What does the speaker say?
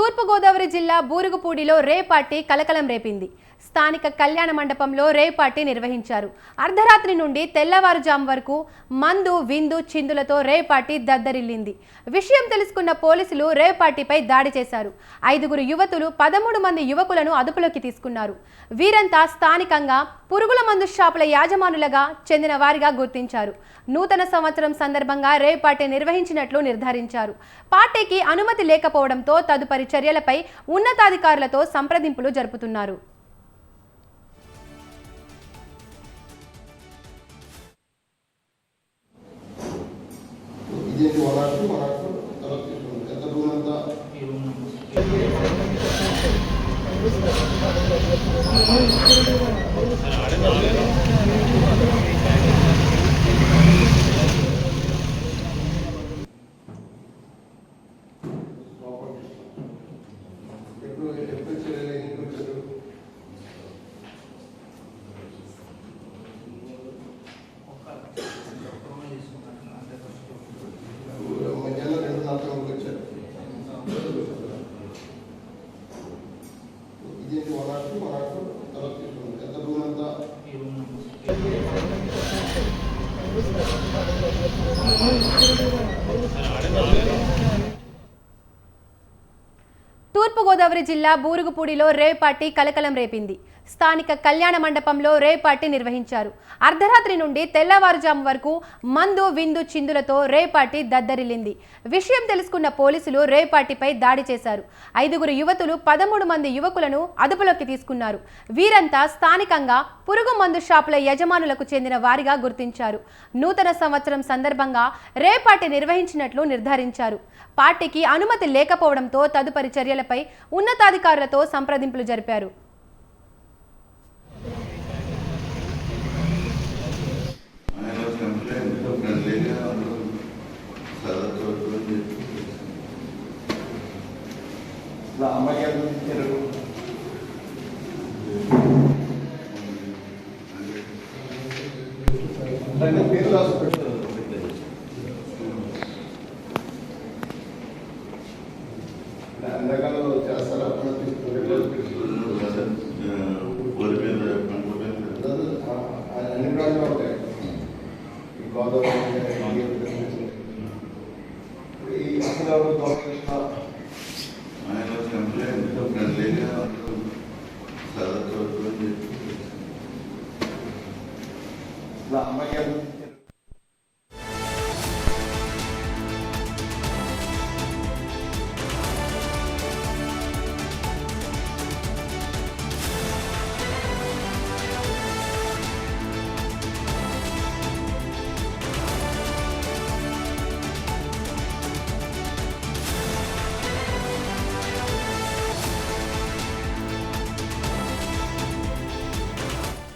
తూర్పు గోదావరి జిల్లా బూరుగుపూడిలో రే పార్టీ కలకలం రేపింది. స్థానిక కళ్యాణ మండపంలో రే పార్టీ నిర్వహించారు. అర్ధరాత్రి నుండి తెల్లవారుజాము వరకు మందు విందు చిందులతో రే పార్టీ దద్దరిల్లింది. విషయం తెలుసుకున్న పోలీసులు రే పార్టీపై దాడి చేశారు. 5 యువతులు 13 మంది యువకులను అదుపులోకి తీసుకున్నారు. వీరంతా స్థానికంగా పురుగుల మందు షాపుల యాజమానులుగా చెందిన వారిగా గుర్తించారు. నూతన సంవత్సరం సందర్భంగా రే పార్టీ నిర్వహించినట్లు నిర్ధారించారు. పార్టీకి అనుమతి లేకపోవడంతో తదుపరి చర్యలపై ఉన్నతాధికారులతో సంప్రదింపులు జరుపుతున్నారు. తూర్పు గోదావరి జిల్లా బూరుగుపూడిలో రే పార్టీ కలకలం రేపింది. స్థానిక కళ్యాణ మండపంలో రే పార్టీ నిర్వహించారు. అర్ధరాత్రి నుండి తెల్లవారుజాము వరకు మందు విందు చిందులతో రే పార్టీ దద్దరిల్లింది. విషయం తెలుసుకున్న పోలీసులు రే పార్టీపై దాడి చేశారు. 5 యువతులు 13 మంది యువకులను అదుపులోకి తీసుకున్నారు. వీరంతా స్థానికంగా పురుగు మందు షాపుల యజమానులకు చెందిన వారిగా గుర్తించారు. నూతన సంవత్సరం సందర్భంగా రే పార్టీ నిర్వహించినట్లు నిర్ధారించారు. పార్టీకి అనుమతి లేకపోవడంతో తదుపరి చర్యలపై ఉన్నతాధికారులతో సంప్రదింపులు జరిపారు. అమ్మాయి